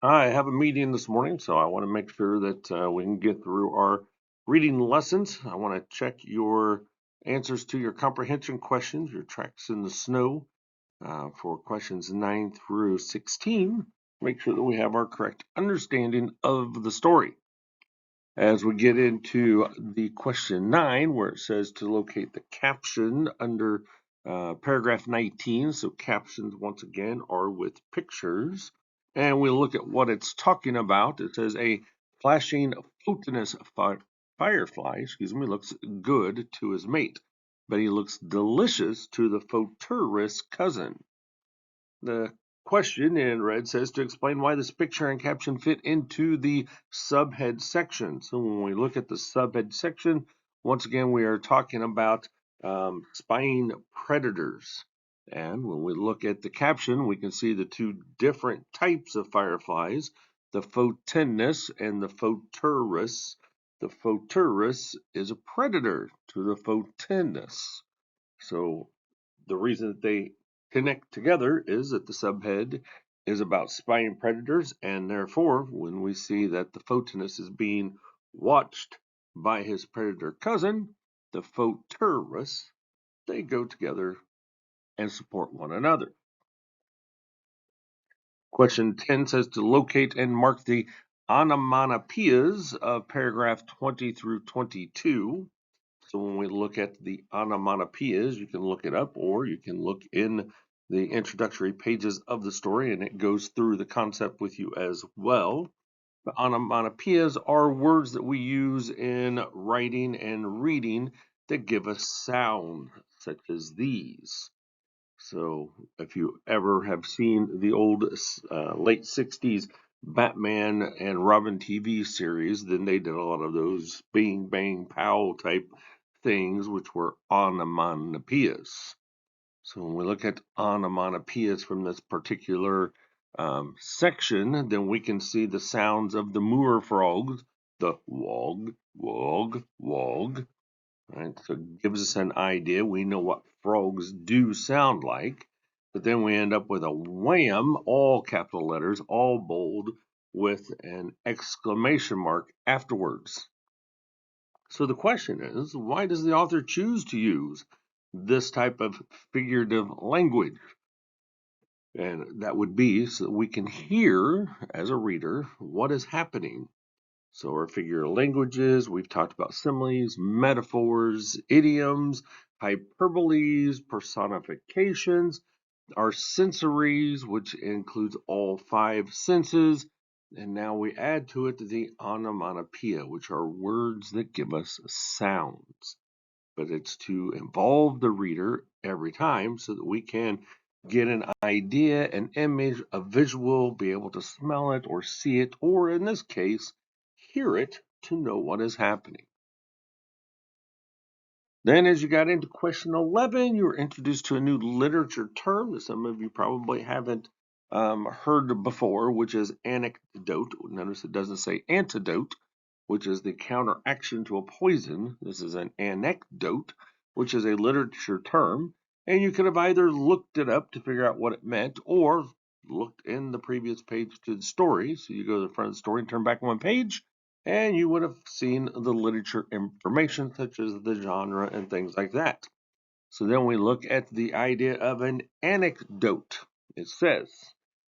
I have a meeting this morning, so I want to make sure that we can get through our reading lessons. I want to check your answers to your comprehension questions, your tracks in the snow for questions 9 through 16. Make sure that we have our correct understanding of the story. As we get into the question 9, where it says to locate the caption under paragraph 19. So captions, once again, are with pictures. And we look at what it's talking about. It says a flashing photinous firefly, looks good to his mate, but he looks delicious to the photourist's cousin. The question in red says to explain why this picture and caption fit into the subhead section. So when we look at the subhead section, once again, we are talking about spying predators. And when we look at the caption, we can see the two different types of fireflies, the photinus and the photourus. The photourus is a predator to the photinus. So the reason that they connect together is that the subhead is about spying predators, and therefore, when we see that the photinus is being watched by his predator cousin, the photourus, they go together and support one another. Question 10 says to locate and mark the onomatopoeias of paragraph 20 through 22. So when we look at the onomatopoeias, you can look it up or you can look in the introductory pages of the story and it goes through the concept with you as well. The onomatopoeias are words that we use in writing and reading that give us sound, such as these. So if you ever have seen the old late 60s Batman and Robin TV series, then they did a lot of those bing, bang, pow type things, which were onomatopoeias. So when we look at onomatopoeias from this particular section, then we can see the sounds of the moor frogs, the wog, wog, wog. Right, so it gives us an idea. We know what frogs do sound like, but then we end up with a wham, all capital letters, all bold, with an exclamation mark afterwards. So the question is, why does the author choose to use this type of figurative language? And that would be so that we can hear, as a reader, what is happening. So our figurative languages, we've talked about similes, metaphors, idioms, hyperboles, personifications, our sensories, which includes all five senses, and now we add to it the onomatopoeia, which are words that give us sounds. But it's to involve the reader every time so that we can get an idea, an image, a visual, be able to smell it or see it, or in this case, hear it to know what is happening. Then, as you got into question 11, you were introduced to a new literature term that some of you probably haven't heard before, which is anecdote. Notice it doesn't say antidote, which is the counteraction to a poison. This is an anecdote, which is a literature term. And you could have either looked it up to figure out what it meant or looked in the previous page to the story. So you go to the front of the story and turn back one page, and you would have seen the literature information such as the genre and things like that. So then we look at the idea of an anecdote. It says,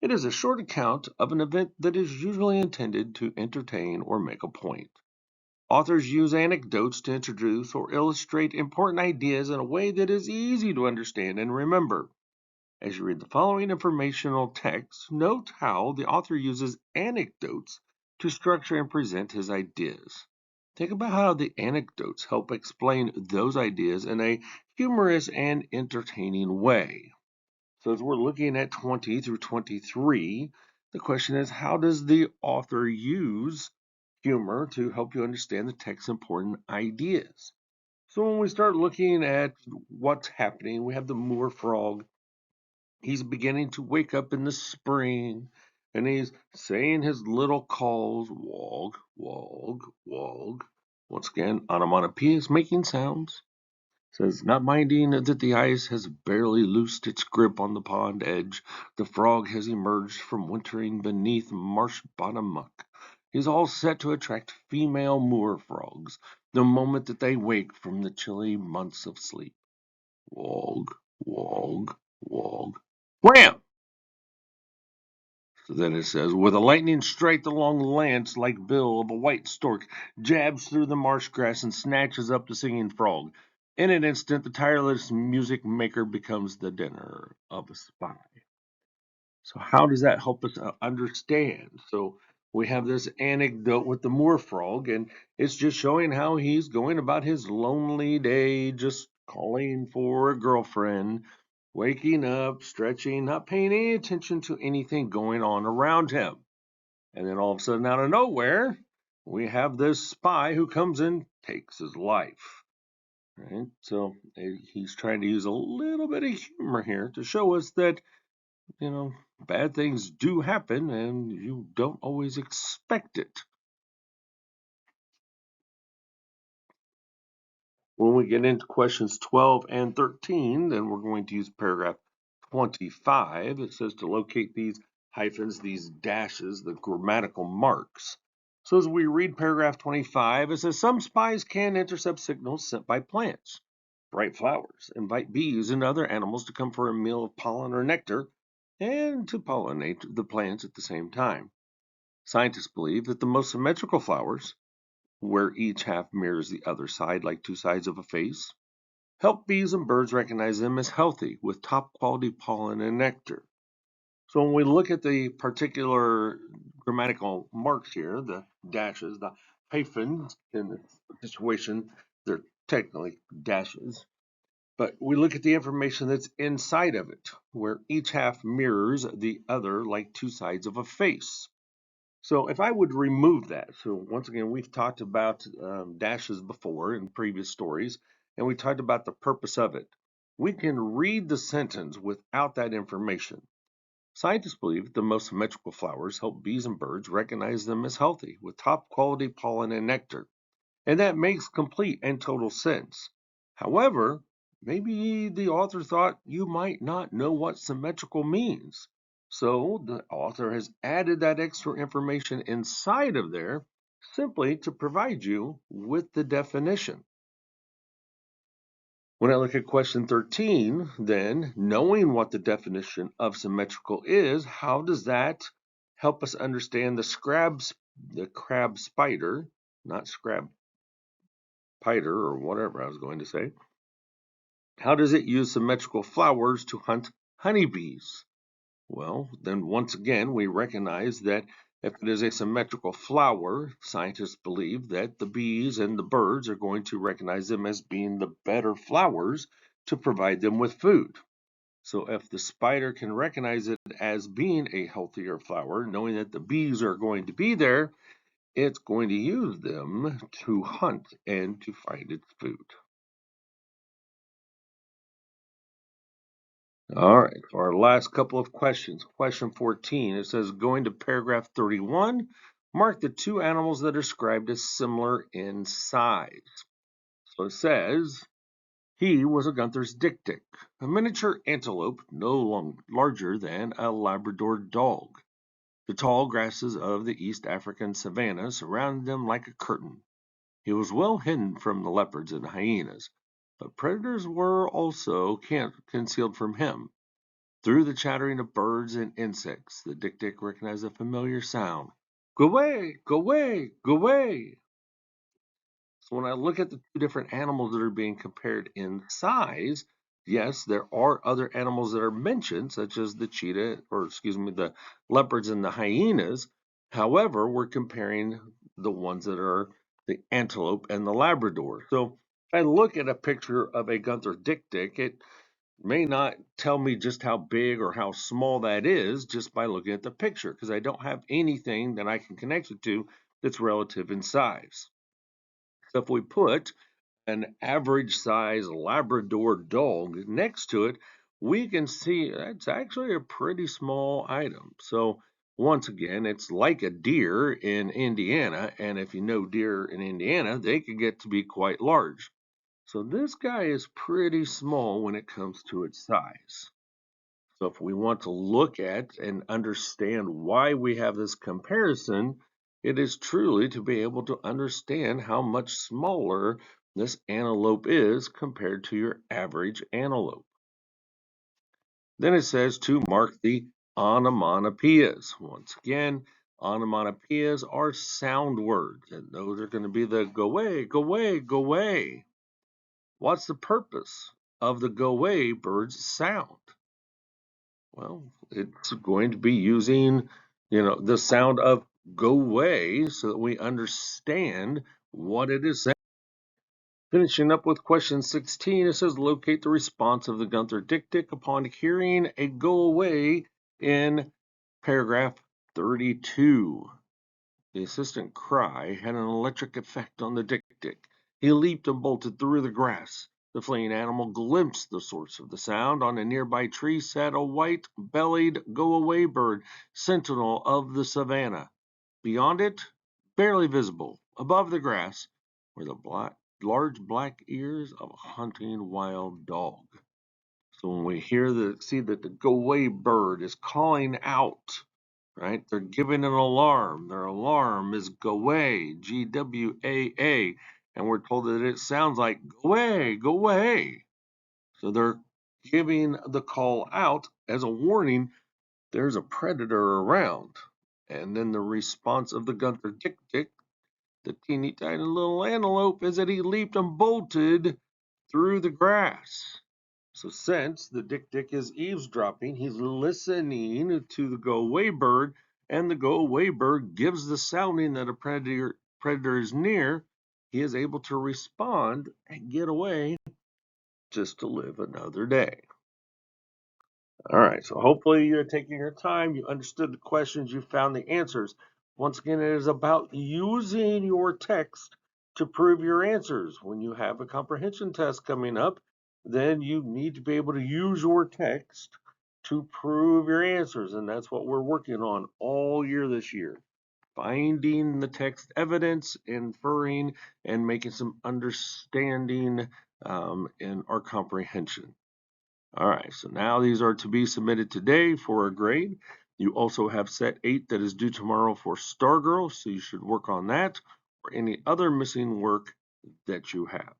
it is a short account of an event that is usually intended to entertain or make a point. Authors use anecdotes to introduce or illustrate important ideas in a way that is easy to understand and remember. As you read the following informational text, note how the author uses anecdotes to structure and present his ideas. Think about how the anecdotes help explain those ideas in a humorous and entertaining way. So, as we're looking at 20 through 23, the question is, how does the author use humor to help you understand the text's important ideas? So, when we start looking at what's happening, we have the moor frog. He's beginning to wake up in the spring, and he's saying his little calls, wog, wog, wog. Once again, onomatopoeia is making sounds. Says, not minding that the ice has barely loosed its grip on the pond edge, the frog has emerged from wintering beneath marsh bottom muck. He's all set to attract female moor frogs the moment that they wake from the chilly months of sleep. Wog, wog, wog. Wham! So then it says, with a lightning strike, the long lance like bill of a white stork jabs through the marsh grass and snatches up the singing frog. In an instant, the tireless music maker becomes the dinner of a spy. So how does that help us understand? So we have this anecdote with the moor frog, and it's just showing how he's going about his lonely day, just calling for a girlfriend, waking up, stretching, not paying any attention to anything going on around him. And then all of a sudden, out of nowhere, we have this spy who comes in, takes his life. Right? So he's trying to use a little bit of humor here to show us that bad things do happen and you don't always expect it. When we get into questions 12 and 13, then we're going to use paragraph 25. It says to locate these hyphens, these dashes, the grammatical marks. So as we read paragraph 25, it says some spies can intercept signals sent by plants. Bright flowers invite bees and other animals to come for a meal of pollen or nectar and to pollinate the plants at the same time. Scientists believe that the most symmetrical flowers, where each half mirrors the other side like two sides of a face, help bees and birds recognize them as healthy with top quality pollen and nectar. So when we look at the particular grammatical marks here, the dashes, the hyphens in this situation, they're technically dashes, but we look at the information that's inside of it, where each half mirrors the other like two sides of a face. So if I would remove that, so once again, we've talked about dashes before in previous stories, and we talked about the purpose of it. We can read the sentence without that information. Scientists believe the most symmetrical flowers help bees and birds recognize them as healthy, with top quality pollen and nectar. And that makes complete and total sense. However, maybe the author thought you might not know what symmetrical means. So the author has added that extra information inside of there simply to provide you with the definition. When I look at question 13, then knowing what the definition of symmetrical is, how does that help us understand the crab spider, not scrab spider or whatever I was going to say? How does it use symmetrical flowers to hunt honeybees? Well, then once again, we recognize that if it is a symmetrical flower, scientists believe that the bees and the birds are going to recognize them as being the better flowers to provide them with food. So if the spider can recognize it as being a healthier flower, knowing that the bees are going to be there, it's going to use them to hunt and to find its food. All right, for our last couple of questions. Question 14, it says, going to paragraph 31, mark the two animals that are described as similar in size. So it says, he was a Gunther's dik-dik, a miniature antelope no larger than a Labrador dog. The tall grasses of the East African savanna surrounded them like a curtain. He was well hidden from the leopards and hyenas, but predators were also concealed from him. Through the chattering of birds and insects, the dik-dik recognized a familiar sound. Go away, go away, go away. So when I look at the two different animals that are being compared in size, yes, there are other animals that are mentioned, such as the cheetah, or excuse me, the leopards and the hyenas. However, we're comparing the ones that are the antelope and the Labrador. So if I look at a picture of a Gunther dik-dik, it may not tell me just how big or how small that is just by looking at the picture because I don't have anything that I can connect it to that's relative in size. So if we put an average size Labrador dog next to it, we can see that's actually a pretty small item. So once again, it's like a deer in Indiana, and if you know deer in Indiana, they can get to be quite large. So this guy is pretty small when it comes to its size. So if we want to look at and understand why we have this comparison, it is truly to be able to understand how much smaller this antelope is compared to your average antelope. Then it says to mark the onomatopoeias. Once again, onomatopoeias are sound words, and those are going to be the go away, go away, go away. What's the purpose of the go away bird's sound? Well, it's going to be using, the sound of go away so that we understand what it is saying. Finishing up with question 16, it says locate the response of the Gunther dictic upon hearing a go away in paragraph 32. The insistent cry had an electric effect on the dik-dik. He leaped and bolted through the grass. The fleeing animal glimpsed the source of the sound. On a nearby tree sat a white-bellied go-away bird, sentinel of the savannah. Beyond it, barely visible, above the grass, were the large black ears of a hunting wild dog. So when we see that the go-away bird is calling out, right? They're giving an alarm. Their alarm is go away, GWAA, and we're told that it sounds like go away, go away. So they're giving the call out as a warning there's a predator around. And then the response of the Gunther dik-dik, the teeny tiny little antelope, is that he leaped and bolted through the grass. So since the dik-dik is eavesdropping, he's listening to the go-away bird, and the go-away bird gives the sounding that a predator is near. He is able to respond and get away just to live another day. All right, so hopefully you're taking your time, you understood the questions, you found the answers. Once again, it is about using your text to prove your answers. When you have a comprehension test coming up, then you need to be able to use your text to prove your answers, and that's what we're working on all year this year. Finding the text evidence, inferring, and making some understanding in our comprehension. All right, so now these are to be submitted today for a grade. You also have set 8 that is due tomorrow for Stargirl, so you should work on that or any other missing work that you have.